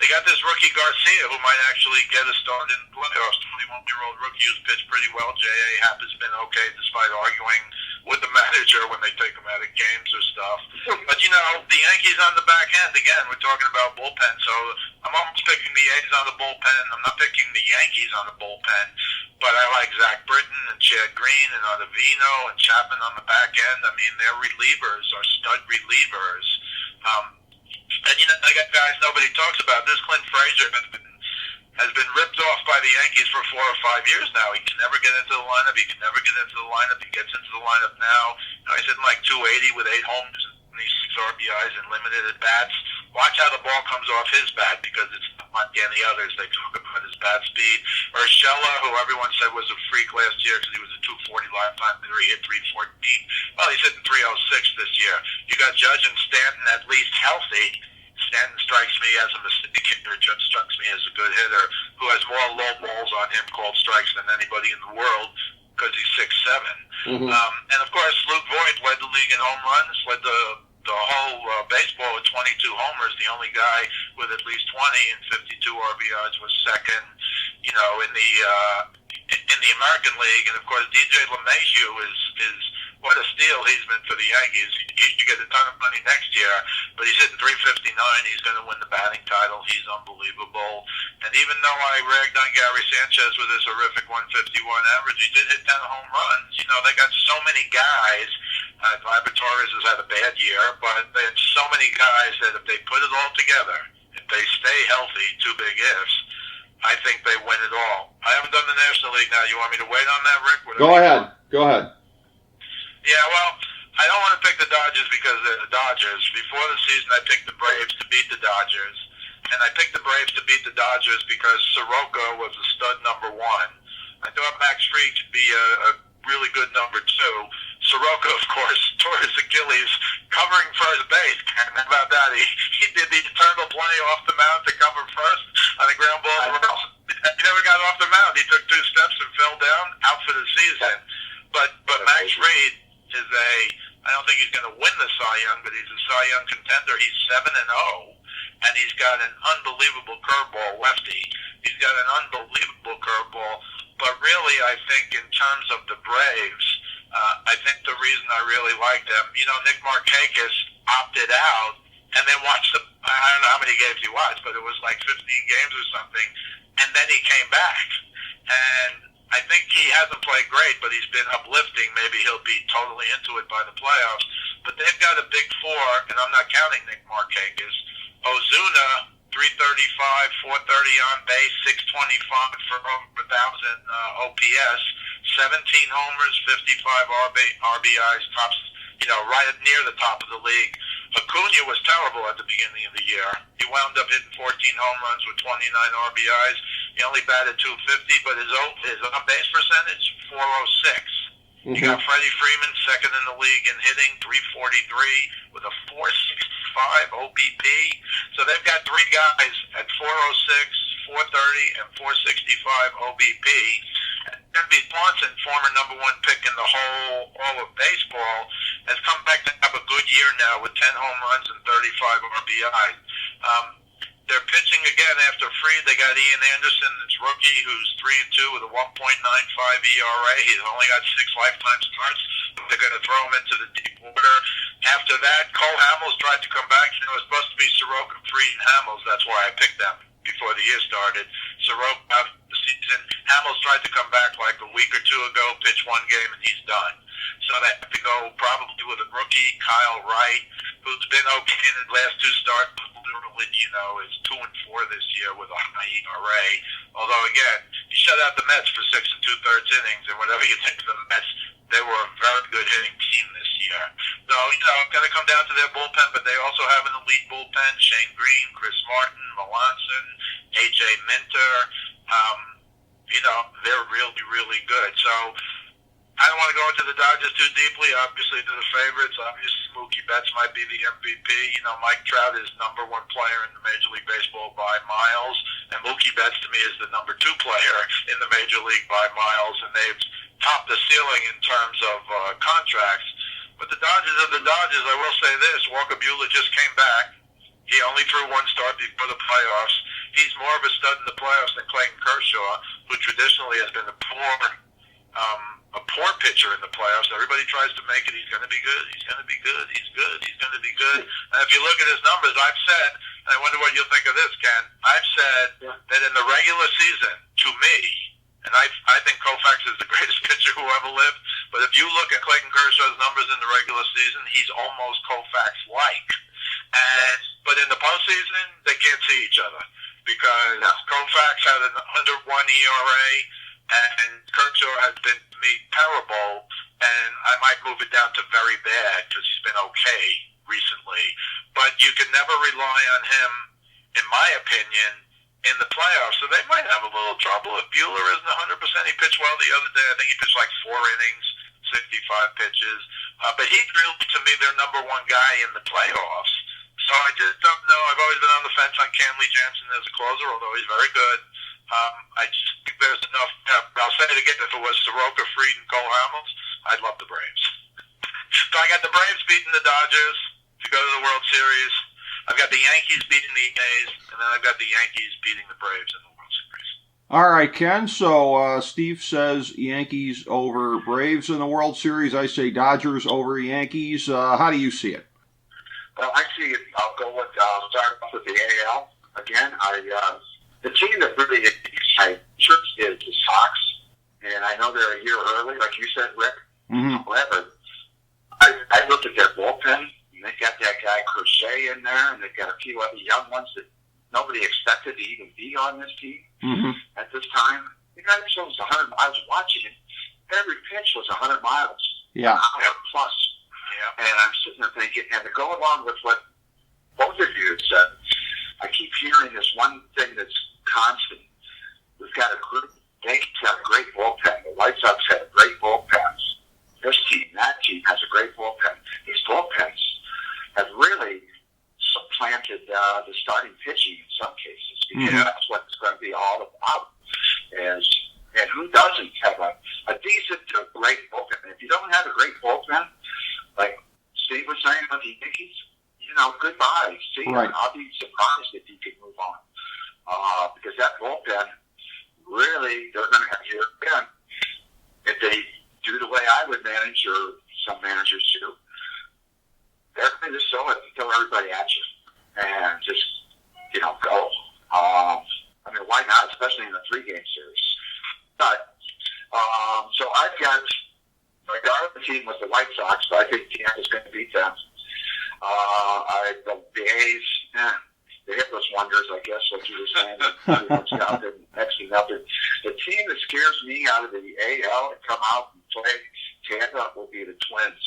they got this rookie Garcia who might actually get a start in the playoffs. 21-year-old rookie who's pitched pretty well. J.A. Happ has been okay despite arguing with the manager when they take him out of games or stuff. But, the Yankees on the back end, again, we're talking about bullpen, so I'm almost picking the A's on the bullpen. I'm not picking the Yankees on the bullpen, but I like Zach Britton and Chad Green and Ottavino and Chapman on the back end. I mean, their relievers are stud relievers. And, I got guys nobody talks about. This Clint Frazier has been ripped off by the Yankees for 4 or 5 years now. He can never get into the lineup. He gets into the lineup now. He's hitting like 280 with 8 homers and these 6 RBIs and limited at bats. Watch how the ball comes off his bat because it's not like any others. They talk about his bat speed. Urshela, who everyone said was a freak last year because he was a 240 lifetime hitter, he hit 314. Well, he's hitting 306 this year. You got Judge and Stanton at least healthy. Stanton strikes me as a mistake hitter. Judge strikes me as a good hitter who has more low balls on him called strikes than anybody in the world because he's 6'7". And of course, Luke Voigt led the league in home runs, led the whole baseball with 22 homers. The only guy with at least 20 and 52 RBIs was second. In the American League, and of course DJ LeMahieu is what a steal he's been for the Yankees. He should get a ton of money next year, but he's hitting 359. He's going to win the batting title. He's unbelievable. And even though I ragged on Gary Sanchez with his horrific 151 average, he did hit 10 home runs. They got so many guys. Gleyber Torres has had a bad year, but they have so many guys that if they put it all together, if they stay healthy, 2 big ifs, I think they win it all. I haven't done the National League now. You want me to wait on that, Rick? Go ahead. Yeah, well, I don't want to pick the Dodgers because they're the Dodgers. Before the season, I picked the Braves to beat the Dodgers. And I picked the Braves to beat the Dodgers because Soroka was a stud number 1. I thought Max Fried could be a really good number 2. Soroka, of course, tore his Achilles covering first base. How about that? He did the eternal play off the mound to cover first on a ground ball. He never got off the mound. He took 2 steps and fell down, out for the season. But Max Fried is I don't think he's going to win the Cy Young, but he's a Cy Young contender. He's 7-0, and he's got an unbelievable curveball lefty. He's got an unbelievable curveball. But really, I think in terms of the Braves, I think the reason I really like them, Nick Markakis opted out and then watched I don't know how many games he watched, but it was like 15 games or something, and then he came back. And I think he hasn't played great, but he's been uplifting. Maybe he'll be totally into it by the playoffs. But they've got a big 4, and I'm not counting Nick Markakis. Ozuna, 335, 430 on base, 625 for over 1,000 OPS, 17 homers, 55 RBIs, tops, right near the top of the league. Acuna was terrible at the beginning of the year. He wound up hitting 14 home runs with 29 RBIs. He only batted .250, but his on-base percentage, 406. You got Freddie Freeman, second in the league in hitting, 343 with a 465 OBP. So they've got 3 guys at 406, 430, and 465 OBP. Denby Swanson, former number 1 pick in all of baseball, has come back to have a good year now with 10 home runs and 35 RBI. They're pitching again after Fried. They got Ian Anderson, this rookie, who's 3-2 with a 1.95 ERA. He's only got 6 lifetime starts. They're going to throw him into the deep water. After that, Cole Hamels tried to come back. It's supposed to be Soroka, Fried, and Hamels. That's why I picked them before the year started. Soroka after the season. Hamels tried to come back like a week or 2 ago, pitch 1 game, and he's done. So they have to go probably with a rookie, Kyle Wright, who's been okay in the last 2 starts, but literally, is 2-4 this year with a high ERA. Although, again, he shut out the Mets for 6 2/3 innings, and whatever you think of the Mets, they were a very good hitting team this year. So, it's going to come down to their bullpen, but they also have an elite bullpen. Shane Green, Chris Martin, Melanson, A.J. Minter. They're really, really good. So, I don't want to go into the Dodgers too deeply. Obviously, they're the favorites. Obviously, Mookie Betts might be the MVP. Mike Trout is number 1 player in the Major League Baseball by miles, and Mookie Betts to me is the number 2 player in the Major League by miles, and they've topped the ceiling in terms of contracts. But the Dodgers are the Dodgers. I will say this: Walker Buehler just came back. He only threw 1 start before the playoffs. he's more of a stud in the playoffs than Clayton Kershaw, who traditionally has been a poor pitcher in the playoffs. Everybody tries to make it, he's going to be good, he's going to be good, he's good, he's going to be good. And if you look at his numbers, I've said, and I wonder what you'll think of this, Ken, I've said that in the regular season, to me, and I think Koufax is the greatest pitcher who ever lived, but if you look at Clayton Kershaw's numbers in the regular season, he's almost Koufax-like. But in the postseason, they can't see each other because Koufax had an under 1 ERA, and Kershaw has been, to me, terrible, and I might move it down to very bad because he's been okay recently. But you can never rely on him, in my opinion, in the playoffs. So they might have a little trouble if Buehler isn't 100%. He pitched well the other day. I think he pitched like 4 innings, 65 pitches. But he's really, to me, their number one guy in the playoffs. So I just don't know. I've always been on the fence on Kenley Jansen as a closer, although he's very good. I just think there's enough. I'll say it again. If it was Soroka, Fried, and Cole Hamels, I'd love the Braves. So I got the Braves beating the Dodgers to go to the World Series. I've got the Yankees beating the A's, and then I've got the Yankees beating the Braves in the World Series. All right, Ken. So Steve says Yankees over Braves in the World Series. I say Dodgers over Yankees. How do you see it? Well, I see it. I'll go with start off with the AL again. The team that really excites is the Sox, and I know they're a year early, like you said, Rick. Mm-hmm. However, I looked at their bullpen. And they've got that guy Crochet in there, and they've got a few other young ones that nobody expected to even be on this team at this time. The guy was 100. I was watching it. Every pitch was 100 miles an hour plus. Yeah. And I'm sitting there thinking, and to go along with what both of you said, I keep hearing this one thing that's constant. We've got a group. They have a great bullpen. The White Sox have a great bullpen. This team, that team has a great bullpen. These bullpens have really supplanted the starting pitching in some cases. Because that's what it's going to be all about. And who doesn't have a decent to great bullpen? If you don't have a great bullpen, like Steve was saying about the Yankees, goodbye. See, right. I'll be surprised if you could move on. Because that bullpen, really, they're going to have here again. If they do the way I would manage, or some managers do, they're going to just throw everybody at you and just, go. Why not? Especially in a 3-game series. But so I've got my darling team was the White Sox, so I think Tampa's going to beat them. The A's, the hitless wonders, I guess, like you were saying, next to nothing. The team that scares me out of the AL to come out and play Tampa will be the Twins.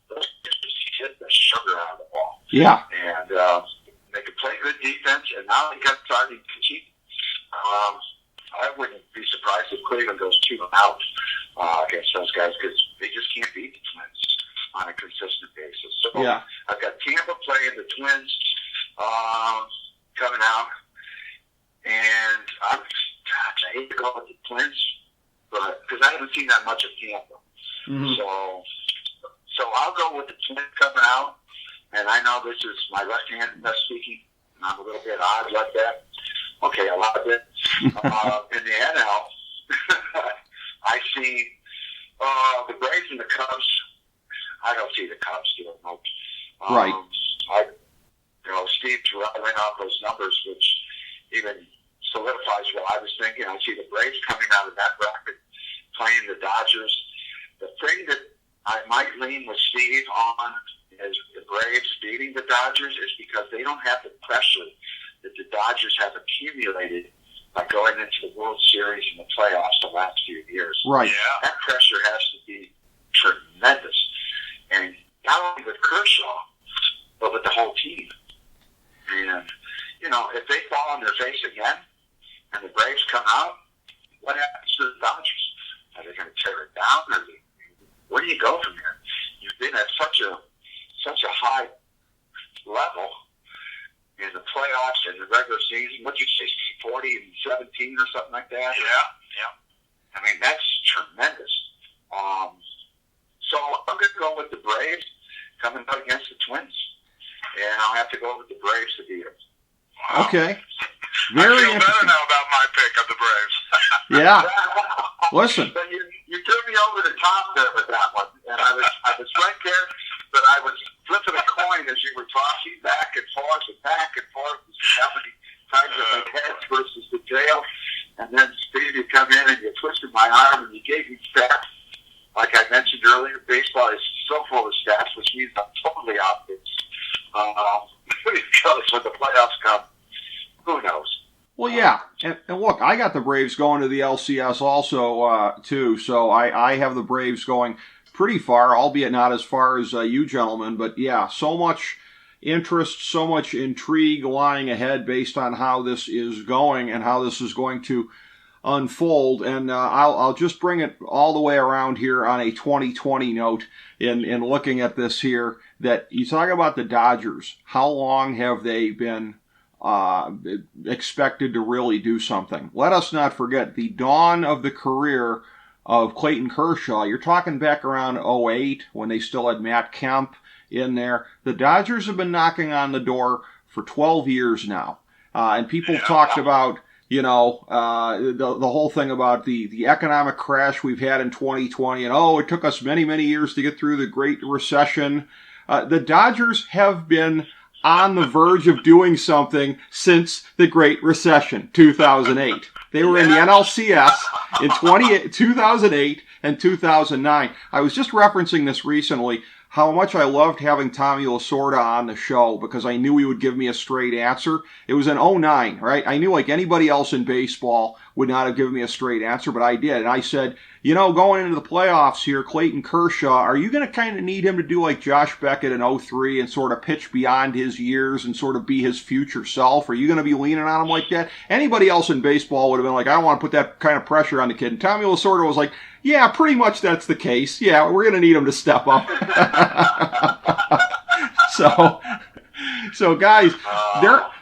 Those just hit the sugar out of the ball. Yeah. And they can play good defense, and now they got starting pitching. I wouldn't be surprised if Cleveland goes 2-out against those guys because they just can't beat the Twins on a consistent basis. So I've got Tampa playing the Twins coming out, and I hate to go with the Twins, but because I haven't seen that much of Tampa. Mm-hmm. So I'll go with the Twins coming out, and I know this is my left hand best speaking, and I'm a little bit odd like that. Okay, a lot of it. In the NL, I see the Braves and the Cubs. I don't see the Cubs doing much. Right. Steve went off those numbers, which even solidifies what I was thinking. I see the Braves coming out of that bracket, playing the Dodgers. The thing that I might lean with Steve on is the Braves beating the Dodgers is because they don't have the pressure that the Dodgers have accumulated by going into the World Series and the playoffs the last few years. Right. Yeah. That pressure has to be tremendous. And not only with Kershaw, but with the whole team. And, if they fall on their face again and the Braves come out, what happens to the Dodgers? Are they going to tear it down? Where do you go from here? You've been at such a high level in the playoffs and the regular season. What did you say, 40-17 or something like that? Yeah. That's tremendous. So I'm going to go with the Braves coming up against the Twins, and I'll have to go with the Braves to beat them. Okay. I Very feel better interesting. now about my pick of the Braves. Yeah. Listen. But you threw me over the top there with that one, and I was right there, but I was flipping a coin as you were talking back and forth to see how many times I had heads versus the tail, and then Steve, you come in and you twisted my arm and you gave me stats. Like I mentioned earlier, baseball is so full of stats, which means I'm totally off base. Because when the playoffs come, who knows? Well, yeah, and look, I got the Braves going to the LCS also, too, so I have the Braves going pretty far, albeit not as far as you gentlemen, but yeah, so much interest, so much intrigue lying ahead based on how this is going and how this is going to unfold, and I'll just bring it all the way around here on a 2020 note in looking at this here, that you talk about the Dodgers, how long have they been expected to really do something? Let us not forget the dawn of the career of Clayton Kershaw. You're talking back around 2008 when they still had Matt Kemp in there. The Dodgers have been knocking on the door for 12 years now. And people talked about, the whole thing about the economic crash we've had in 2020, and it took us many, many years to get through the Great Recession. The Dodgers have been on the verge of doing something since the Great Recession, 2008. They were in the NLCS in 2008 and 2009. I was just referencing this recently, how much I loved having Tommy Lasorda on the show because I knew he would give me a straight answer. It was in 2009, right? I knew like anybody else in baseball would not have given me a straight answer, but I did. And I said, going into the playoffs here, Clayton Kershaw, are you going to kind of need him to do like Josh Beckett in 2003 and sort of pitch beyond his years and sort of be his future self? Are you going to be leaning on him like that? Anybody else in baseball would have been like, I don't want to put that kind of pressure on the kid. And Tommy Lasorda was like, yeah, pretty much that's the case. Yeah, we're going to need him to step up. So guys,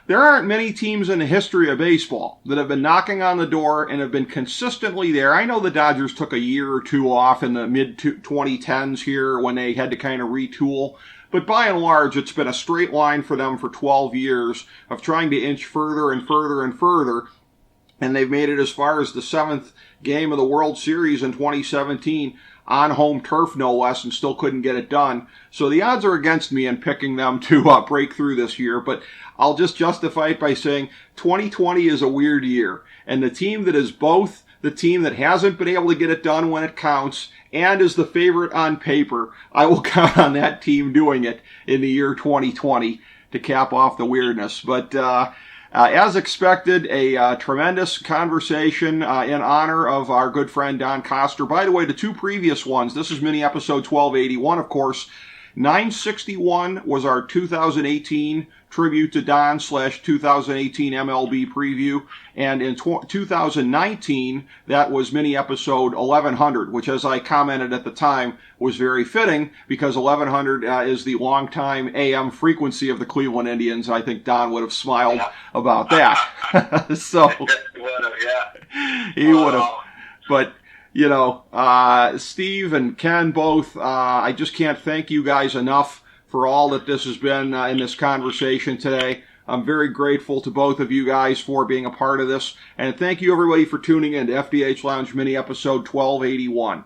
there aren't many teams in the history of baseball that have been knocking on the door and have been consistently there. I know the Dodgers took a year or two off in the mid-2010s here when they had to kind of retool. But by and large, it's been a straight line for them for 12 years of trying to inch further and further and further. And they've made it as far as the 7th game of the World Series in 2017 on home turf, no less, and still couldn't get it done. So the odds are against me in picking them to break through this year, but I'll just justify it by saying 2020 is a weird year. And the team that is both the team that hasn't been able to get it done when it counts and is the favorite on paper, I will count on that team doing it in the year 2020 to cap off the weirdness. But as expected, a tremendous conversation in honor of our good friend Don Coster. By the way, the two previous ones, this is mini episode 1281, of course. 961 was our 2018 tribute to Don / 2018 MLB preview. And in 2019, that was mini episode 1100, which, as I commented at the time, was very fitting because 1100 is the longtime AM frequency of the Cleveland Indians. I think Don would have smiled about that. So he would have. But Steve and Ken both, I just can't thank you guys enough for all that this has been in this conversation today. I'm very grateful to both of you guys for being a part of this. And thank you, everybody, for tuning in to FDH Lounge Mini Episode 1281.